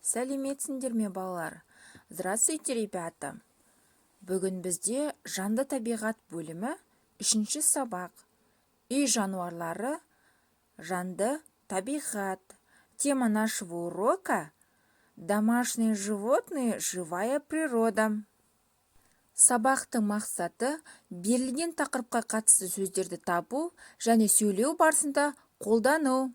Сәлеметсіңдер ме балалар? Здравствуйте, ребята! Бүгін бізде жанды табиғат бөлімі 3-ші сабақ. Үй жануарлары, жанды табиғат. Тема нашего урока – домашние животные, живая природа. Сабақтың мақсаты берілген тақырыпқа қатысты сөздерді табу және сөйлеу барысында қолдану.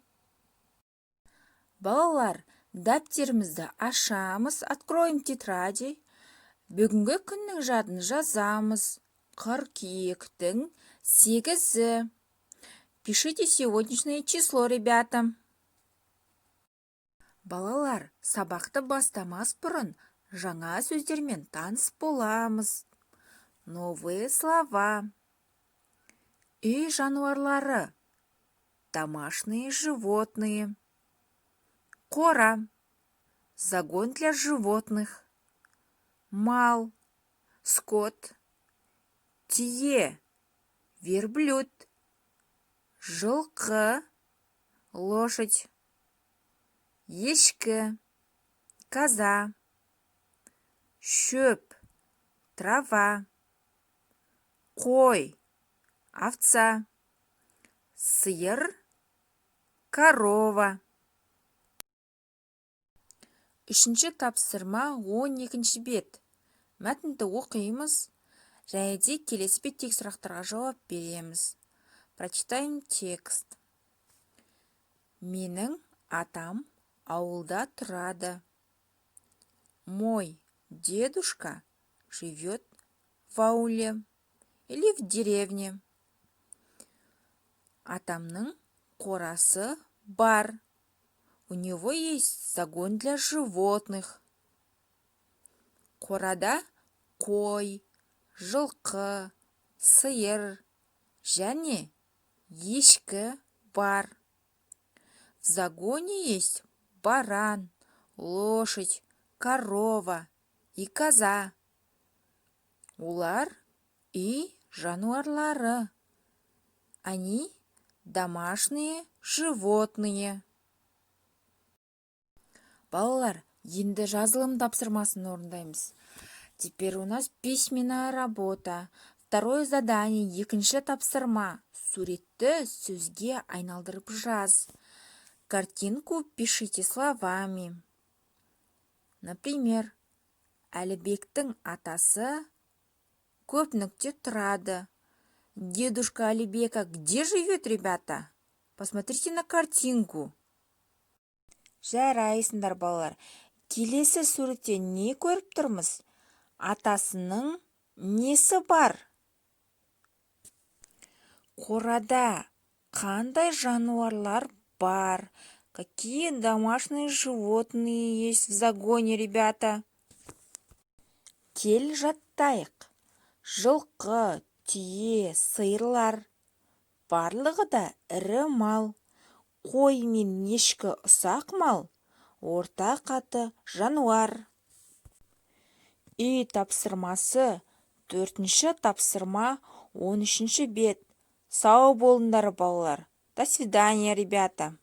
Балалар, дәптерімізді ашамыз, откроем тетради. Бүгінгі күннің жадын жазамыз. Қыркүйектің 8-і. Пишите сегодняшнее число, ребята. Балалар, сабақты бастамас бұрын жаңа сөздермен таныс боламыз. Новые слова. Үй жануарлары. Домашние животные. Қора. Загон для животных. Мал. Скот. Тие. Верблюд. Жылқы. Лошадь. Ешкі. Коза. Шөп. Трава. Қой. Овца. Сиыр. Корова. 3-ші тапсырма 12-ші бет. Мәтінді оқимыз, және де келесі беттегі сұрақтарға жауап береміз. Прочитаем текст. Менің атам ауылда тұрады. Мой дедушка живет в ауле или в деревне. Атамның қорасы бар. У него есть загон для животных. Қорада қой, жылқы, сиыр және ешкі бар. В загоне есть баран, лошадь, корова и коза. Олар үй жануарлары. Они домашние животные. Балалар, енді жазылым тапсырмасын орындаймыз. Теперь у нас письменная работа. Второе задание, 2-ші тапсырма. Суретті сөзге айналдырып жаз. Картинку пишите словами. Например, Әлібектің атасы көп нүкте тұрады. Дедушка Алибека где живет, ребята? Посмотрите на картинку. Жарайсыңдар, балалар. Келесі суретте не көріп тұрмыз? Атасының несі бар? Қорада қандай жануарлар бар? Какие домашние животные есть в загоне, ребята? Кел жаттайық. Жылқы, түйе, сиырлар. Барлығы да ірі мал. Қой мен ешкі ұсақ мал, орта қаты жануар. Үй тапсырмасы 4-ші тапсырма 13-ші бет. Сау болыңдар, балалар. До свидания, ребята.